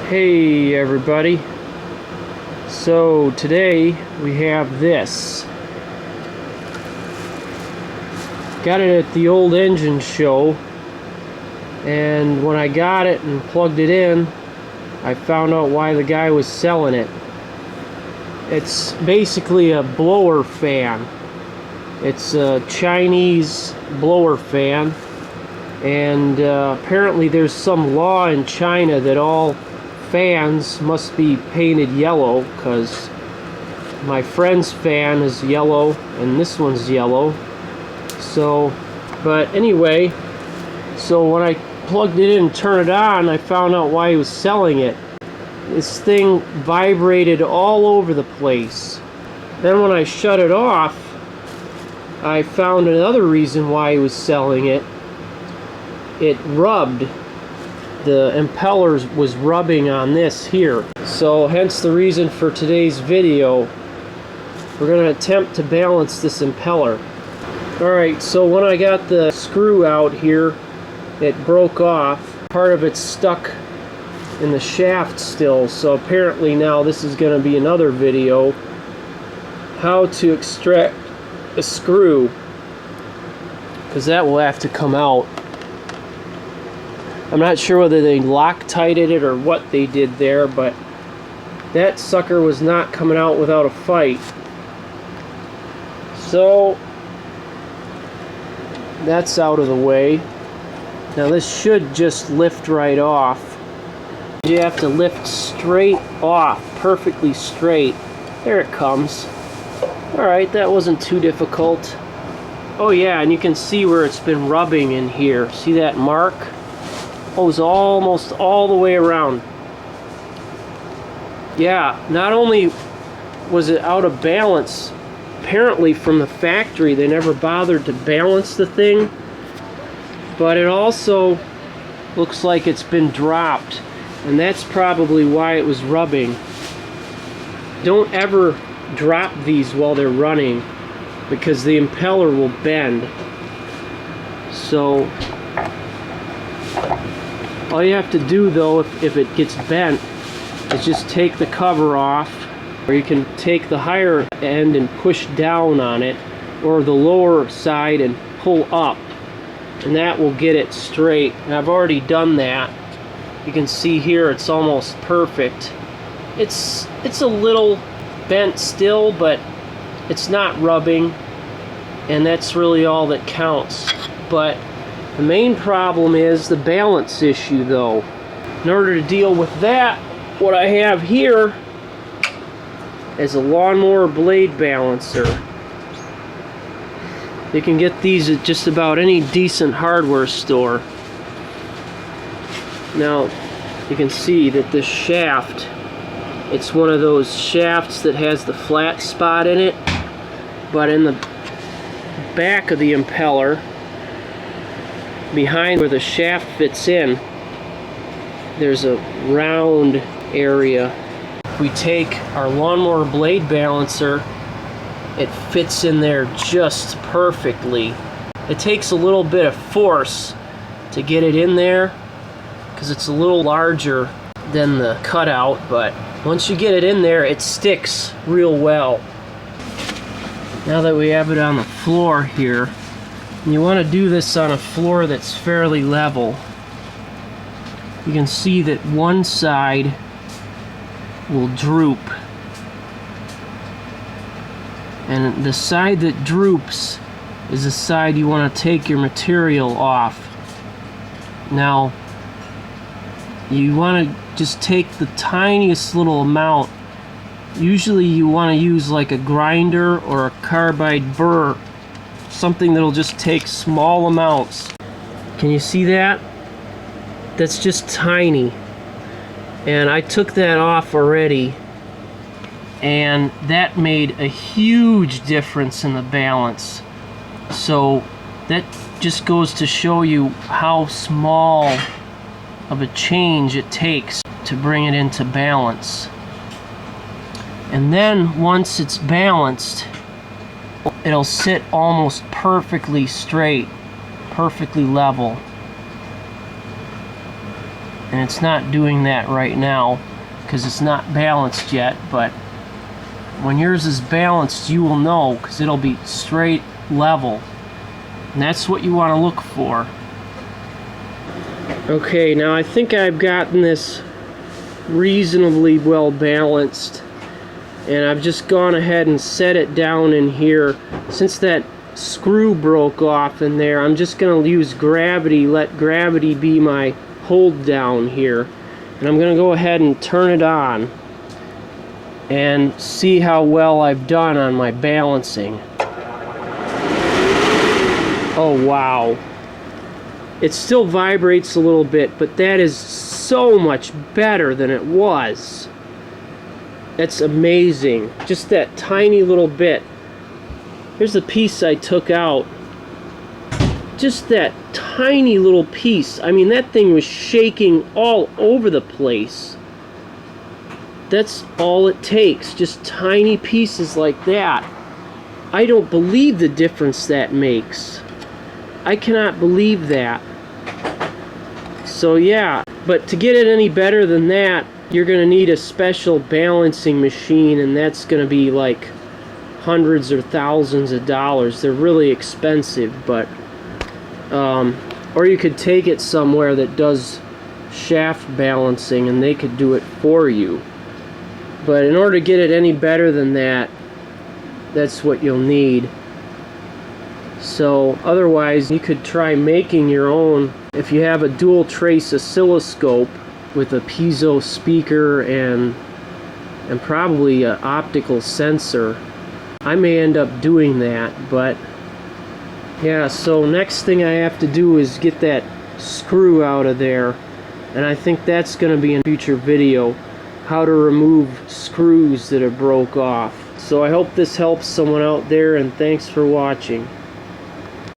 Hey everybody, so today we have this. Got it at the old engine show, and when I got it and plugged it in, I found out why the guy was selling it. It's basically a blower fan. It's a Chinese blower fan, and apparently there's some law in China that all fans must be painted yellow, because my friend's fan is yellow and this one's yellow. So, but anyway, so when I plugged it in and turned it on, I found out why he was selling it. This thing vibrated all over the place. Then when I shut it off, I found another reason why he was selling it. It rubbed. The impeller was rubbing on this here. So hence the reason for today's video. We're going to attempt to balance this impeller. Alright, so when I got the screw out here, it broke off. Part of it's stuck in the shaft still, so apparently now this is going to be another video. How to extract a screw, because that will have to come out. I'm not sure whether they Loctited it or what they did there, but that sucker was not coming out without a fight. So that's out of the way. Now this should just lift right off. You have to lift straight off, perfectly straight. There it comes. Alright, that wasn't too difficult. Oh yeah, and you can see where it's been rubbing in here. See that mark? Oh, it was almost all the way around. Yeah, not only was it out of balance, apparently from the factory they never bothered to balance the thing, but it also looks like it's been dropped, and that's probably why it was rubbing. Don't ever drop these while they're running, because the impeller will bend. So all you have to do though, if it gets bent, is just take the cover off, or you can take the higher end and push down on it, or the lower side and pull up, and that will get it straight. And I've already done that. You can see here it's almost perfect. It's a little bent still, but it's not rubbing, and that's really all that counts. But the main problem is the balance issue though. In order to deal with that, what I have here is a lawnmower blade balancer. You can get these at just about any decent hardware store. Now you can see that this shaft, it's one of those shafts that has the flat spot in it, but in the back of the impeller, behind where the shaft fits in, there's a round area. If we take our lawnmower blade balancer, it fits in there just perfectly. It takes a little bit of force to get it in there, because it's a little larger than the cutout, but once you get it in there, it sticks real well. Now that we have it on the floor here, you want to do this on a floor that's fairly level. You can see that one side will droop, and the side that droops is the side you want to take your material off. Now you want to just take the tiniest little amount. Usually you want to use like a grinder or a carbide burr, something that'll just take small amounts. Can you see that? That's just tiny. And I took that off already, and that made a huge difference in the balance. So that just goes to show you how small of a change it takes to bring it into balance. And then once it's balanced, it'll sit almost perfectly straight, perfectly level. and it's not doing that right now because it's not balanced yet, but when yours is balanced you will know, because it'll be straight level, and that's what you want to look for. Okay, now I think I've gotten this reasonably well balanced, and I've just gone ahead and set it down in here. Since that screw broke off in there, I'm just going to use gravity, let gravity be my hold down here, and I'm going to go ahead and turn it on and see how well I've done on my balancing. Oh wow, it still vibrates a little bit, but that is so much better than it was. That's amazing. Just that tiny little bit. Here's the piece I took out. Just that tiny little piece. I mean, that thing was shaking all over the place. That's all it takes. Just tiny pieces like that. I don't believe the difference that makes. I cannot believe that. So yeah, but to get it any better than that, you're going to need a special balancing machine, and that's going to be like hundreds or thousands of dollars. They're really expensive, but or you could take it somewhere that does shaft balancing and they could do it for you. But in order to get it any better than that, that's what you'll need. So otherwise you could try making your own. If you have a dual trace oscilloscope with a piezo speaker and probably an optical sensor, I may end up doing that. But yeah, so next thing I have to do is get that screw out of there, and I think that's going to be in a future video, how to remove screws that are broke off. So I hope this helps someone out there, and thanks for watching.